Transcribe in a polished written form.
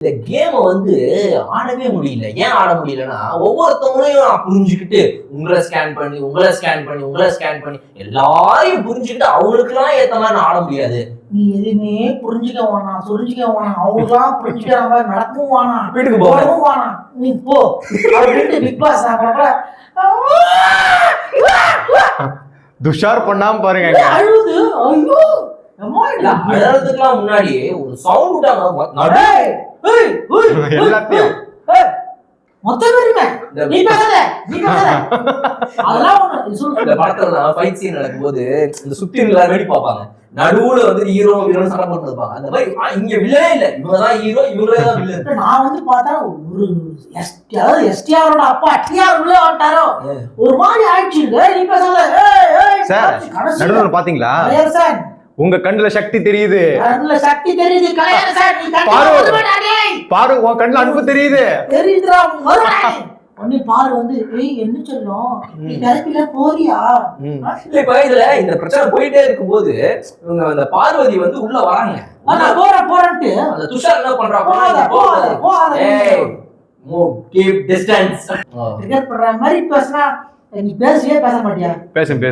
இந்த கேமை வந்து ஆடவே முடியல. ஏன் ஆட முடியலன்னா, ஒவ்வொருத்தவங்களையும் நான் புரிஞ்சுக்கிட்டு, உங்களை ஸ்கேன் பண்ணி, உங்களை ஸ்கேன் பண்ணி, உங்களை ஸ்கேன் பண்ணி, எல்லாரையும் புரிஞ்சுக்கிட்டு அவங்களுக்குலாம் ஏத்த மாதிரி நான் ஆட முடியாது. நீ எதுவுமே புரிஞ்சுக்க வேணாம், சொல்லிக்க வேணாம், அவங்களாம் புரிஞ்சுக்கிற மாதிரி நடக்கவும் வேணாம், வீட்டுக்கு போகவும் வேணாம், நீ போ அப்படின்ட்டு பிக் பாஸ் துஷார் பண்ணாம பாருங்க. அழுது. ஐயோ அழறதுக்கெல்லாம் முன்னாடி ஒரு சவுண்ட் விட்டாங்க. எல்லாத்தையும் மொத்த பேருமே நீ பேசாத, நீ பேசாத. அதெல்லாம் இந்த படத்துல ஃபைட் சீன் நடக்கும்போது இந்த சுத்தி எல்லாரும் வேடி பார்ப்பாங்க. நடுவுல வந்து ஹீரோ வில்லன் சண்டை போட்டு இருப்பாங்க. அந்த மாதிரி இங்க வில்லனே இல்ல, இவங்கதான் ஹீரோ, இவங்களே தான் வில்லன். நான் வந்து பார்த்தா ஒரு அதாவது எஸ்டிஆரோட அப்பா டிஆர் உள்ள வந்துட்டாரோ ஒரு மாதிரி ஆயிடுச்சு. நீ பேசாத சார். நடுவுல பாத்தீங்களா சார், உங்க கண்ணுல சக்தி தெரியுது, கண்ணுல சக்தி தெரியுது. கலையர் சார், நீ பாரு உன் கண்ணுல அன்பு தெரியுது. தெரியுதுடா ஒண்ணு பாரு வந்து ஏய் என்ன சொல்லும் நீ தெரப்பில போறியா? இப்ப இதுல இந்த பிரச்சனை போயிட்டே இருக்கும்போது இவங்க அந்த பார்வதி வந்து உள்ள வராங்க. நான் போறேன்ட்டு அந்த துஷார் என்ன பண்றாங்க, ட்ரிகர் பண்ற மாதிரி பேசினா நீ பேசவே பேச மாட்டியா? பேசுவேன்